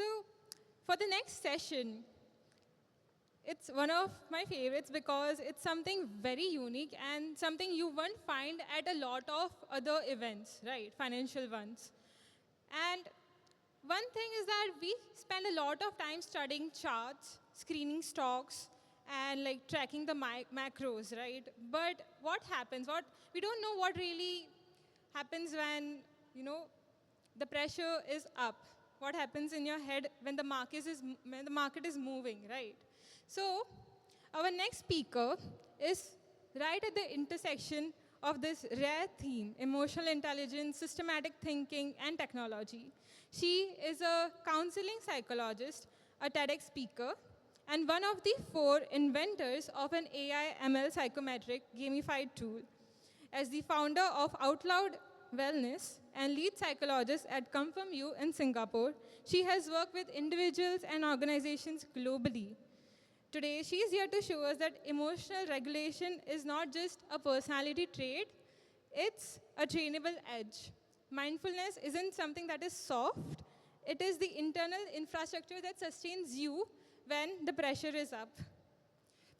So for the next session, it's one of my favorites because it's something very unique and something you won't find at a lot of other events, right? Financial ones. And one thing is that we spend a lot of time studying charts, screening stocks, and like tracking the macros, right? But what happens? We don't know what really happens when the pressure is up. What happens in your head when the market is moving, right? So our next speaker is right at the intersection of this rare theme, emotional intelligence, systematic thinking, and technology. She is a counseling psychologist, a TEDx speaker, and one of the 4 inventors of an AI/ML psychometric gamified tool. As the founder of OutAloud Wellness and lead psychologist at Confirm You in Singapore, she has worked with individuals and organizations globally. Today, she is here to show us that emotional regulation is not just a personality trait, it's a trainable edge. Mindfulness isn't something that is soft, it is the internal infrastructure that sustains you when the pressure is up.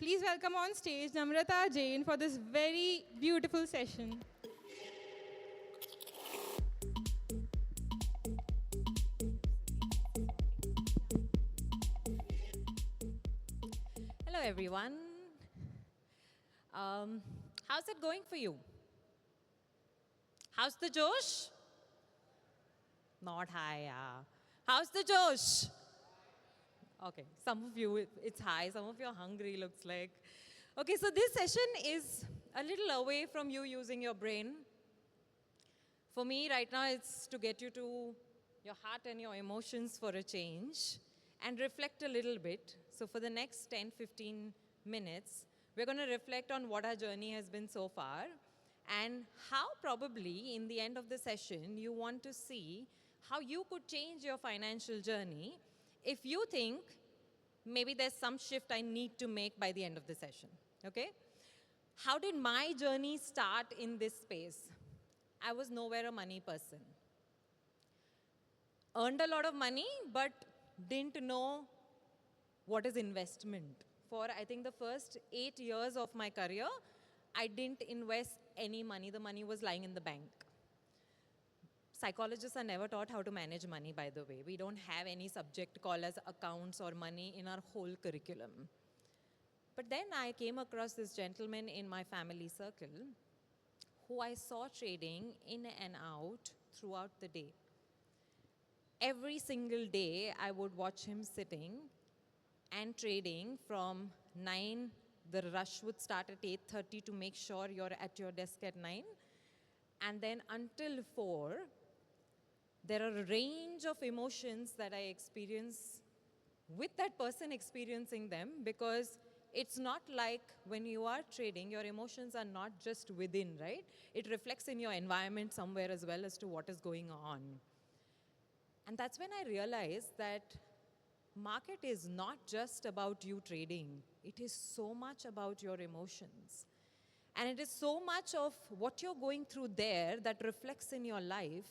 Please welcome on stage Namrata Jain for this very beautiful session. Hello, everyone. How's it going for you? How's the Josh? Not high, yeah. How's the Josh? Okay, some of you, it's high. Some of you are hungry, looks like. Okay, so this session is a little away from you using your brain. For me, right now, it's to get you to your heart and your emotions for a change and reflect a little bit. So for the next 10, 15 minutes, we're going to reflect on what our journey has been so far and how probably in the end of the session, you want to see how you could change your financial journey if you think maybe there's some shift I need to make by the end of the session, okay? How did my journey start in this space? I was nowhere a money person. Earned a lot of money, but didn't know what is investment. For, I think, the first 8 years of my career, I didn't invest any money. The money was lying in the bank. Psychologists are never taught how to manage money, by the way. We don't have any subject called as accounts or money in our whole curriculum. But then I came across this gentleman in my family circle who I saw trading in and out throughout the day. Every single day, I would watch him sitting and trading from 9. The rush would start at 8:30 to make sure you're at your desk at 9. And then until 4, there are a range of emotions that I experience with that person experiencing them, because it's not like when you are trading, your emotions are not just within, right? It reflects in your environment somewhere as well as to what is going on. And that's when I realized that market is not just about you trading. It is so much about your emotions. And it is so much of what you're going through there that reflects in your life.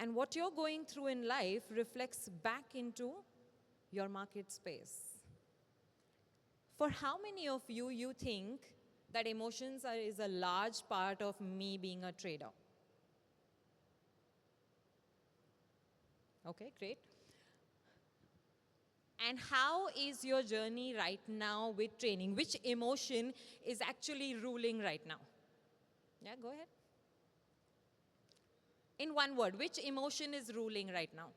And what you're going through in life reflects back into your market space. For how many of you think that emotions is a large part of me being a trader? Okay, great. And how is your journey right now with training? Which emotion is actually ruling right now? Yeah, go ahead. In one word, which emotion is ruling right now?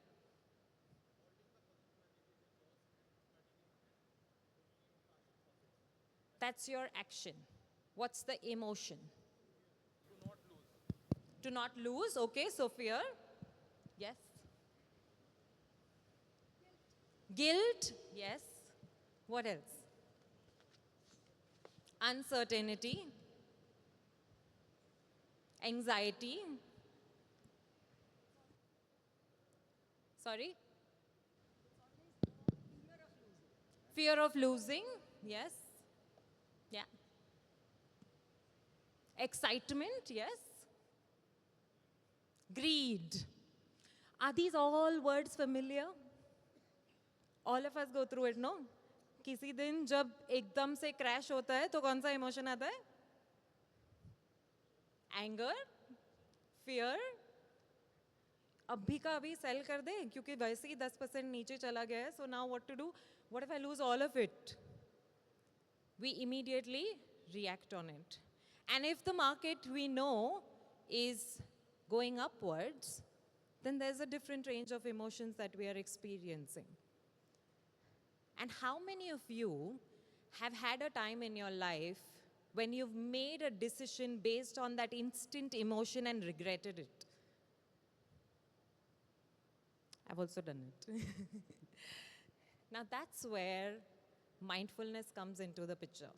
That's your action. What's the emotion? To not lose. Okay, so fear. Yes. Guilt. Yes. What else? Uncertainty. Anxiety. Sorry? Fear of losing. Yes. Yeah. Excitement. Yes. Greed. Are these all words familiar? All of us go through it, no? किसी दिन जब एकदम से crash होता है तो कौन सा इमोशन आता है? एंगर, फियर, अभी का अभी सेल कर दे क्योंकि वैसे ही 10% नीचे चला गया है. So now what to do? What if I lose all of it? We immediately react on it. And if the market we know is going upwards, then there's a different range of emotions that we are experiencing. And how many of you have had a time in your life when you've made a decision based on that instant emotion and regretted it? I've also done it. Now that's where mindfulness comes into the picture.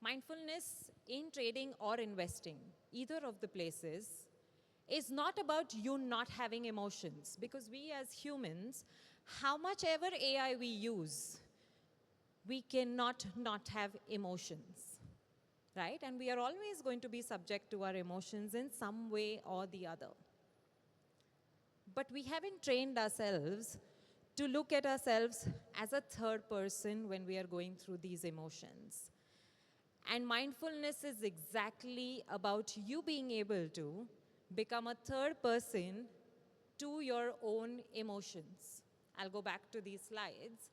Mindfulness in trading or investing, either of the places, is not about you not having emotions, because we as humans, how much ever AI we use, we cannot not have emotions, right? And we are always going to be subject to our emotions in some way or the other. But we haven't trained ourselves to look at ourselves as a third person when we are going through these emotions. And mindfulness is exactly about you being able to become a third person to your own emotions. I'll go back to these slides.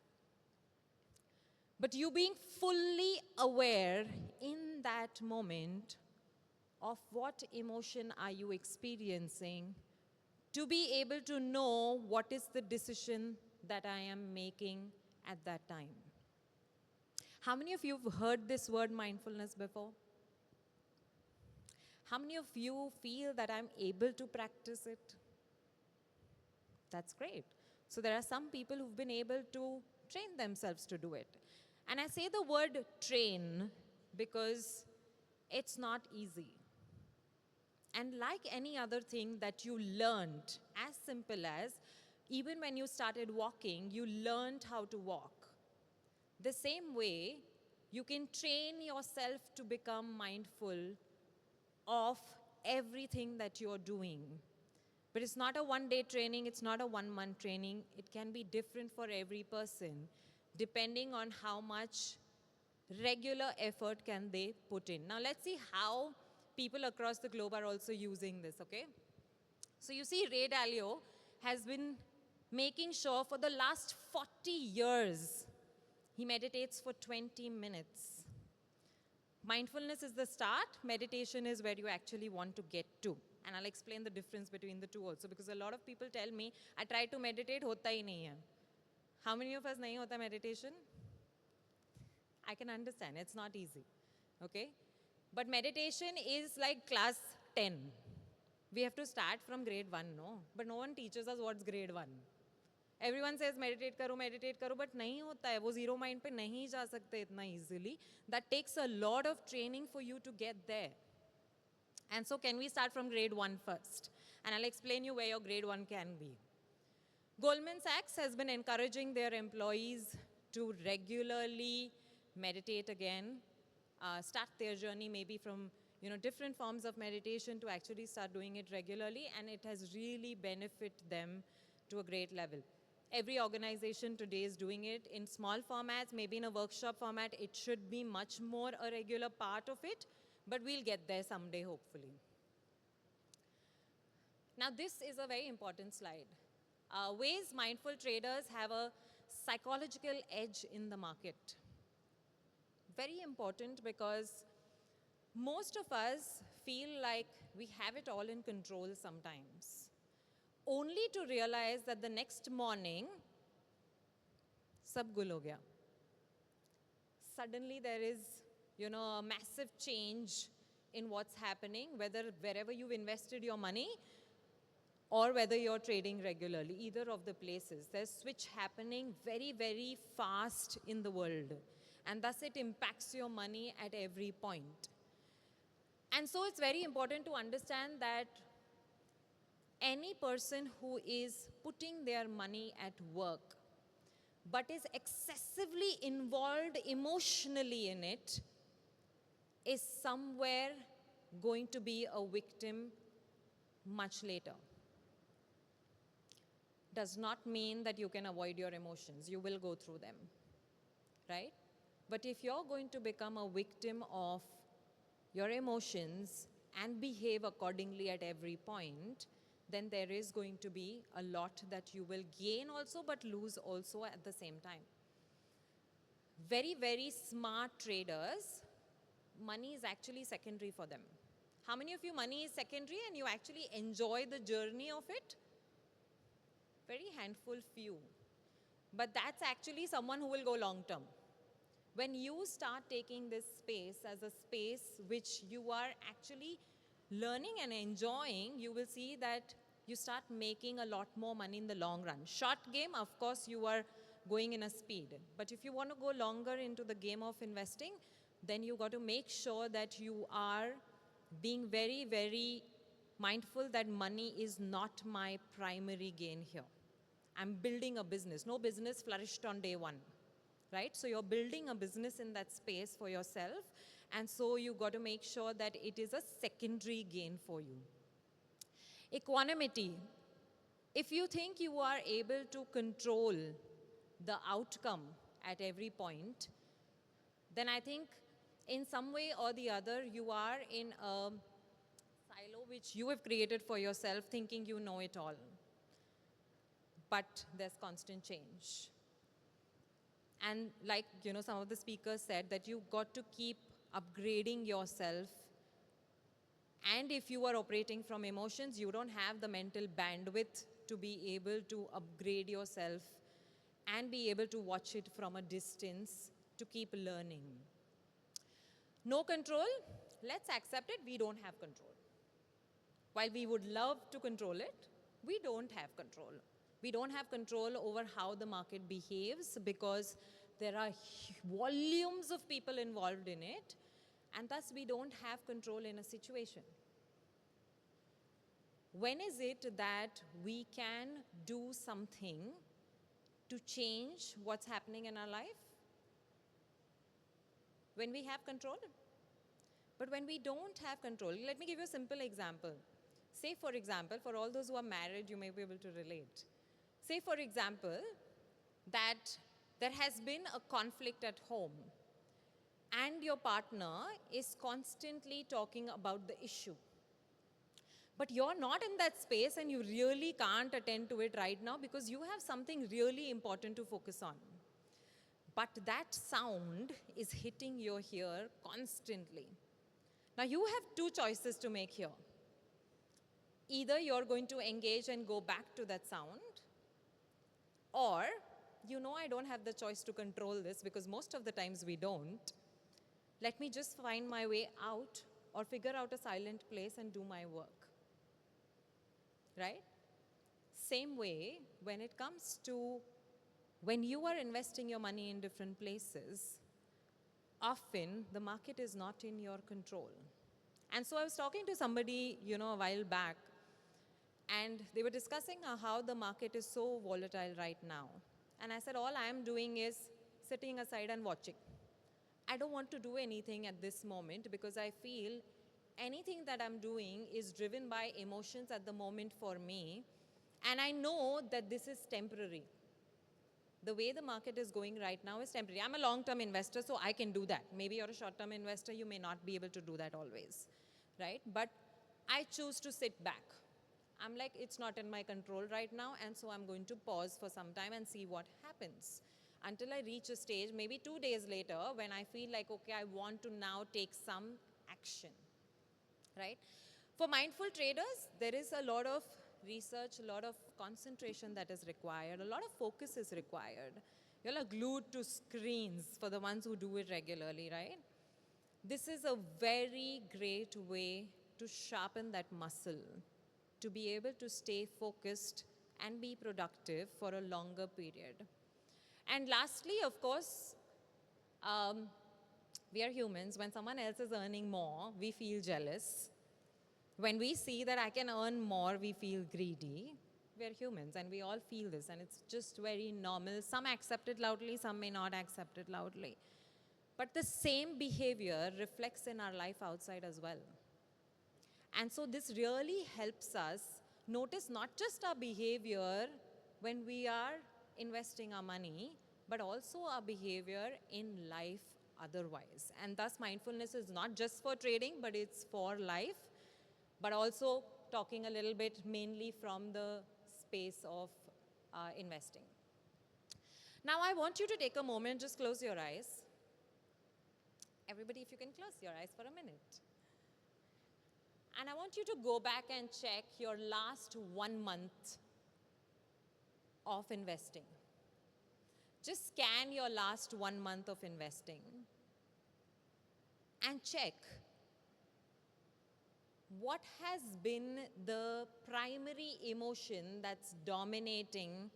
But you being fully aware in that moment of what emotion are you experiencing, to be able to know what is the decision that I am making at that time. How many of you have heard this word mindfulness before? How many of you feel that I'm able to practice it? That's great. So there are some people who've been able to train themselves to do it. And I say the word train because it's not easy. And like any other thing that you learned, as simple as even when you started walking, you learned how to walk. The same way, you can train yourself to become mindful of everything that you're doing. But it's not a one-day training, it's not a one-month training. It can be different for every person, depending on how much regular effort can they put in. Now let's see how people across the globe are also using this, okay? So you see, Ray Dalio has been making sure for the last 40 years, he meditates for 20 minutes. Mindfulness is the start, meditation is where you actually want to get to. And I'll explain the difference between the two also, because a lot of people tell me, I try to meditate, hota hi nahi hai. How many of us nahi hota meditation? I can understand, it's not easy, okay? But meditation is like class 10. We have to start from grade 1, no? But no one teaches us what's grade 1. Everyone says meditate karo, but nahi hota hai. वो zero mind पे नहीं जा सकते इतना easily. That takes a lot of training for you to get there. And so can we start from grade 1 first? And I'll explain you where your grade 1 can be. Goldman Sachs has been encouraging their employees to regularly meditate again, start their journey maybe from different forms of meditation to actually start doing it regularly, and it has really benefited them to a great level. Every organization today is doing it in small formats, maybe in a workshop format. It should be much more a regular part of it, but we'll get there someday, hopefully. Now, this is a very important slide. Ways mindful traders have a psychological edge in the market. Very important, because most of us feel like we have it all in control sometimes, only to realize that the next morning, sab gul ho gaya. Suddenly there is, a massive change in what's happening, whether wherever you've invested your money or whether you're trading regularly, either of the places. There's switch happening very, very fast in the world. And thus it impacts your money at every point. And so it's very important to understand that any person who is putting their money at work but is excessively involved emotionally in it is somewhere going to be a victim much later. does not mean that you can avoid your emotions. You will go through them, right? But if you're going to become a victim of your emotions and behave accordingly at every point, then there is going to be a lot that you will gain also but lose also at the same time. Very, very smart traders, money is actually secondary for them. How many of you money is secondary and you actually enjoy the journey of it? Very handful few. But that's actually someone who will go long term. When you start taking this space as a space which you are actually learning and enjoying, you will see that you start making a lot more money in the long run. Short game, of course, you are going in a speed. But if you want to go longer into the game of investing, then you got to make sure that you are being very, very mindful that money is not my primary gain here. I'm building a business. No business flourished on day one, right? So you're building a business in that space for yourself, and so you got to make sure that it is a secondary gain for you. Equanimity. If you think you are able to control the outcome at every point, then I think in some way or the other you are in a silo which you have created for yourself, thinking you know it all. But there's constant change. And like, some of the speakers said that you've got to keep upgrading yourself. And if you are operating from emotions, you don't have the mental bandwidth to be able to upgrade yourself and be able to watch it from a distance to keep learning. No control, let's accept it, we don't have control. While we would love to control it, we don't have control. We don't have control over how the market behaves because there are volumes of people involved in it, and thus we don't have control in a situation. When is it that we can do something to change what's happening in our life? When we have control. But when we don't have control, let me give you a simple example. Say, for example, for all those who are married, you may be able to relate. Say, for example, that there has been a conflict at home and your partner is constantly talking about the issue. But you're not in that space and you really can't attend to it right now because you have something really important to focus on. But that sound is hitting your ear constantly. Now you have two choices to make here. Either you're going to engage and go back to that sound, or I don't have the choice to control this because most of the times we don't. Let me just find my way out or figure out a silent place and do my work. Right? Same way, when it comes to when you are investing your money in different places, often the market is not in your control. And so I was talking to somebody, a while back, and they were discussing how the market is so volatile right now. And I said, all I am doing is sitting aside and watching. I don't want to do anything at this moment because I feel anything that I'm doing is driven by emotions at the moment for me. And I know that this is temporary. The way the market is going right now is temporary. I'm a long-term investor, so I can do that. Maybe you're a short-term investor, you may not be able to do that always, right? But I choose to sit back. I'm like, it's not in my control right now, and so I'm going to pause for some time and see what happens until I reach a stage, maybe 2 days later, when I feel like, okay, I want to now take some action, right? For mindful traders, there is a lot of research, a lot of concentration that is required, a lot of focus is required. You're like glued to screens for the ones who do it regularly, right? This is a very great way to sharpen that muscle, to be able to stay focused and be productive for a longer period. And lastly, of course, we are humans. When someone else is earning more, we feel jealous. When we see that I can earn more, we feel greedy. We are humans and we all feel this, and it's just very normal. Some accept it loudly, some may not accept it loudly. But the same behavior reflects in our life outside as well. And so this really helps us notice not just our behavior when we are investing our money, but also our behavior in life otherwise. And thus, mindfulness is not just for trading, but it's for life, but also talking a little bit mainly from the space of investing. Now, I want you to take a moment, just close your eyes. Everybody, if you can close your eyes for a minute. And I want you to go back and check your last 1 month of investing. Just scan your last 1 month of investing and check what has been the primary emotion that's dominating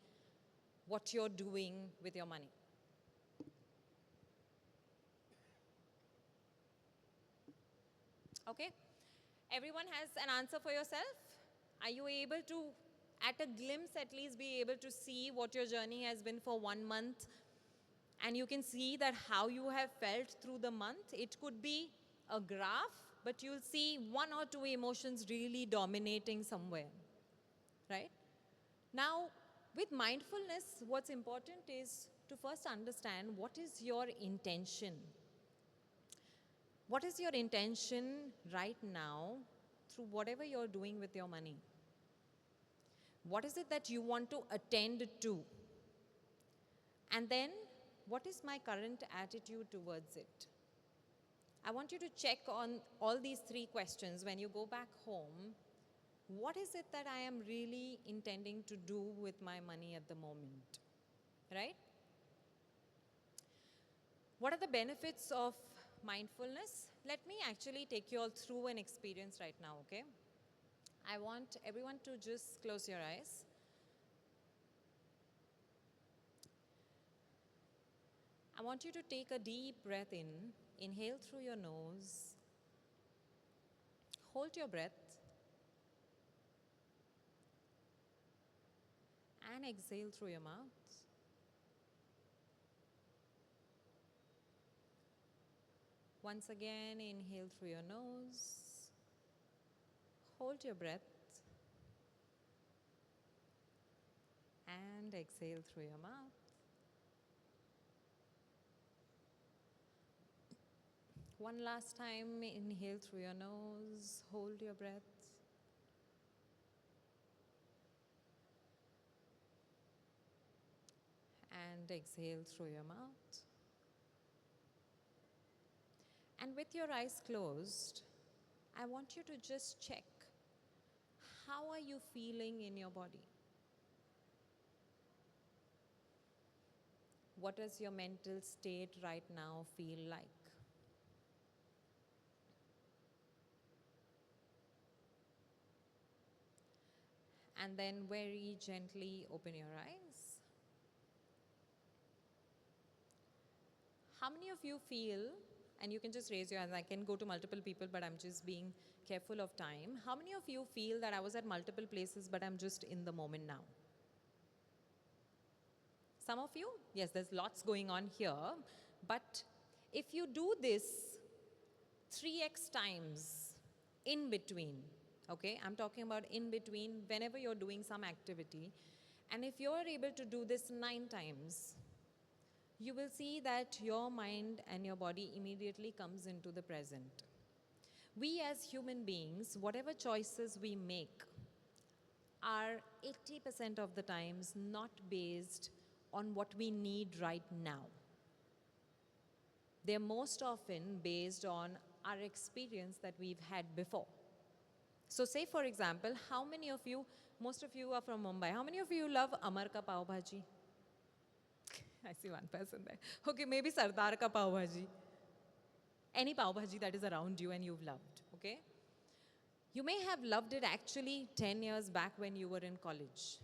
what you're doing with your money. Okay? Everyone has an answer for yourself? Are you able to, at a glimpse at least, be able to see what your journey has been for 1 month? And you can see that how you have felt through the month. It could be a graph, but you'll see 1 or 2 emotions really dominating somewhere, right? Now, with mindfulness, what's important is to first understand what is your intention. What is your intention right now through whatever you're doing with your money? What is it that you want to attend to? And then, what is my current attitude towards it? I want you to check on all these 3 questions when you go back home. What is it that I am really intending to do with my money at the moment? Right? What are the benefits of mindfulness? Let me actually take you all through an experience right now, okay? I want everyone to just close your eyes. I want you to take a deep breath in. Inhale through your nose. Hold your breath. And exhale through your mouth. Once again, inhale through your nose. Hold your breath. And exhale through your mouth. One last time, inhale through your nose, hold your breath. And exhale through your mouth. And with your eyes closed, I want you to just check, how are you feeling in your body? What does your mental state right now feel like? And then very gently open your eyes. How many of you feel, and you can just raise your hands, I can go to multiple people, but I'm just being careful of time. How many of you feel that I was at multiple places, but I'm just in the moment now? Some of you? Yes, there's lots going on here. But if you do this 3x times in between, okay, I'm talking about in between whenever you're doing some activity, and if you're able to do this 9 times, you will see that your mind and your body immediately comes into the present. We as human beings, whatever choices we make, are 80% of the times not based on what we need right now. They're most often based on our experience that we've had before. So say, for example, how many of you, most of you are from Mumbai, how many of you love Amar ka pav bhaji? I see one person there. Okay, maybe Sardar ka pav bhaji. Any pav bhaji that is around you and you've loved, okay? You may have loved it actually 10 years back when you were in college.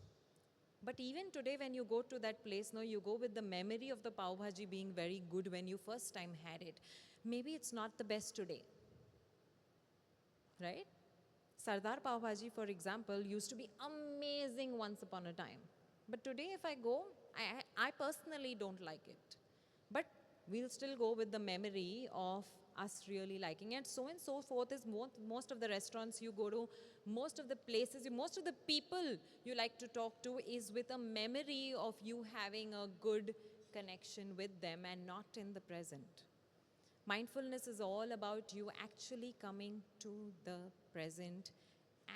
But even today when you go to that place, no, you go with the memory of the pav bhaji being very good when you first time had it. Maybe it's not the best today, right? Sardar pav bhaji, for example, used to be amazing once upon a time. But today if I go, I personally don't like it. But we'll still go with the memory of us really liking it. So and so forth is most of the restaurants you go to, most of the places, most of the people you like to talk to is with a memory of you having a good connection with them and not in the present. Mindfulness is all about you actually coming to the present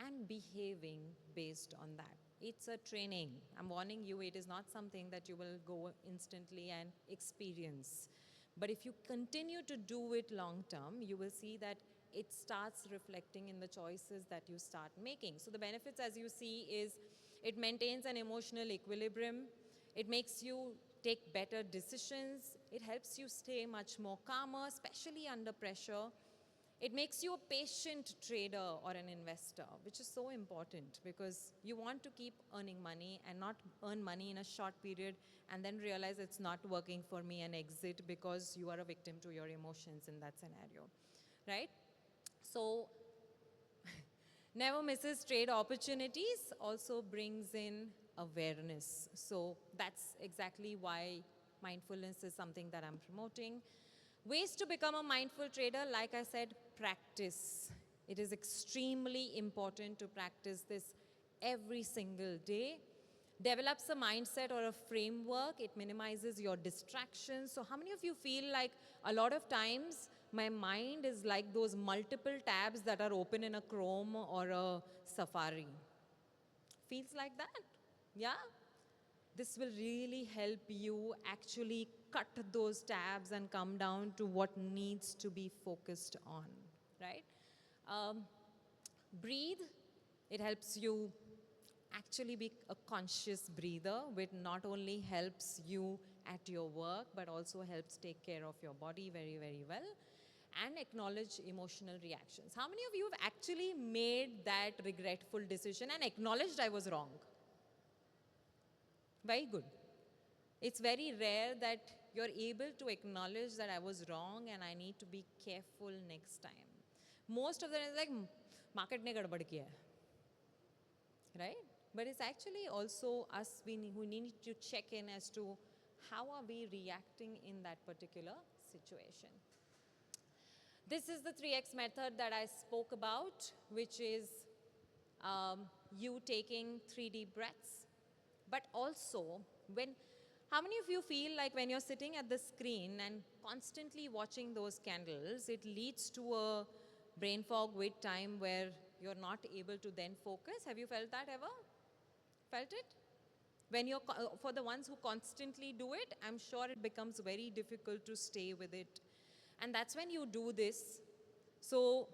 and behaving based on that. It's a training. I'm warning you, it is not something that you will go instantly and experience. But if you continue to do it long term, you will see that it starts reflecting in the choices that you start making. So the benefits, as you see, is it maintains an emotional equilibrium. It makes you take better decisions. It helps you stay much more calmer, especially under pressure. It makes you a patient trader or an investor, which is so important because you want to keep earning money and not earn money in a short period and then realize it's not working for me and exit because you are a victim to your emotions in that scenario, right? So never misses trade opportunities, also brings in awareness. So that's exactly why mindfulness is something that I'm promoting. Ways to become a mindful trader, like I said, practice. It is extremely important to practice this every single day. Develops a mindset or a framework. It minimizes your distractions. So how many of you feel like a lot of times my mind is like those multiple tabs that are open in a Chrome or a Safari? Feels like that? Yeah? This will really help you actually cut those tabs and come down to what needs to be focused on, right? Breathe. It helps you actually be a conscious breather, which not only helps you at your work, but also helps take care of your body very, very well. And acknowledge emotional reactions. How many of you have actually made that regretful decision and acknowledged I was wrong? Very good. It's very rare that you're able to acknowledge that I was wrong and I need to be careful next time. Most of them is like, market ne gadbad kiya hai, right? But it's actually also us who need to check in as to how are we reacting in that particular situation. This is the 3X method that I spoke about, which is you taking 3 deep breaths. But also, how many of you feel like when you're sitting at the screen and constantly watching those candles, it leads to a brain fog wait time where you're not able to then focus? Have you felt that ever? Felt it? When you're, for the ones who constantly do it, I'm sure it becomes very difficult to stay with it. And that's when you do this. So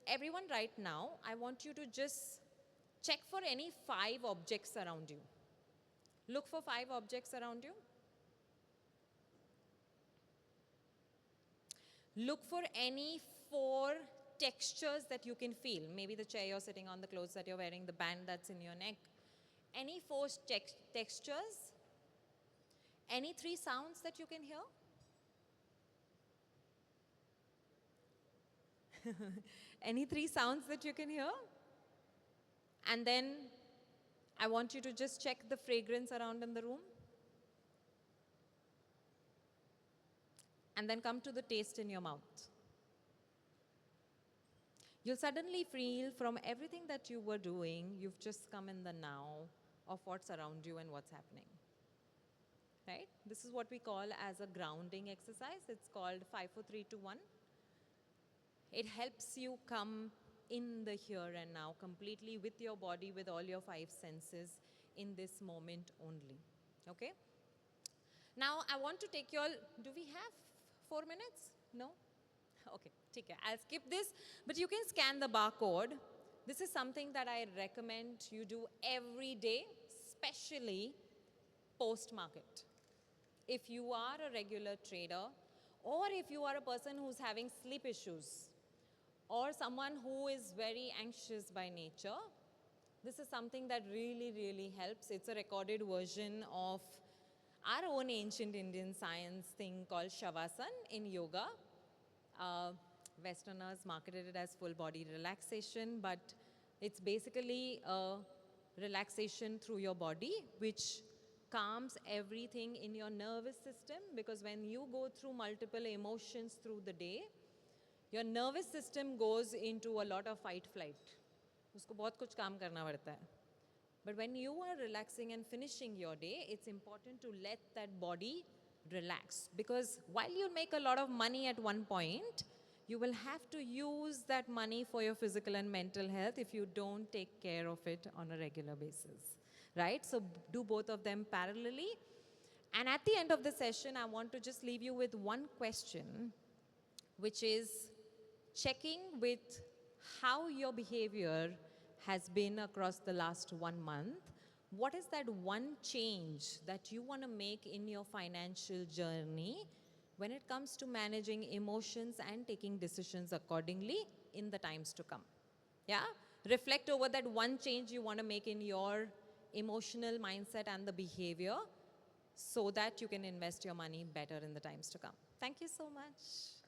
everyone right now, I want you to just check for any 5 objects around you. Look for 5 objects around you. Look for any 4 textures that you can feel. Maybe the chair you're sitting on, the clothes that you're wearing, the band that's in your neck. Any 4 textures. Any 3 sounds that you can hear. Any 3 sounds that you can hear. And then I want you to just check the fragrance around in the room. And then come to the taste in your mouth. You'll suddenly feel from everything that you were doing, you've just come in the now of what's around you and what's happening. Right? This is what we call as a grounding exercise. It's called 5, 4, 3, 2, 1. It helps you come in the here and now completely with your body, with all your 5 senses in this moment only. Okay? Now, I want to take you all, do we have 4 minutes? No? Okay, take care. I'll skip this, but you can scan the barcode. This is something that I recommend you do every day, especially post-market. If you are a regular trader, or if you are a person who's having sleep issues, or someone who is very anxious by nature, this is something that really, really helps. It's a recorded version of our own ancient Indian science thing called Shavasana in yoga. Westerners marketed it as full body relaxation, but it's basically a relaxation through your body, which calms everything in your nervous system, because when you go through multiple emotions through the day, your nervous system goes into a lot of fight flight. उसको बहुत कुछ काम करना पड़ता है. But when you are relaxing and finishing your day, it's important to let that body relax, because while you make a lot of money at one point, you will have to use that money for your physical and mental health if you don't take care of it on a regular basis, right? So do both of them parallelly. And at the end of the session, I want to just leave you with one question, which is checking with how your behavior has been across the last 1 month. What is that one change that you want to make in your financial journey when it comes to managing emotions and taking decisions accordingly in the times to come? Yeah? Reflect over that one change you want to make in your emotional mindset and the behavior so that you can invest your money better in the times to come. Thank you so much.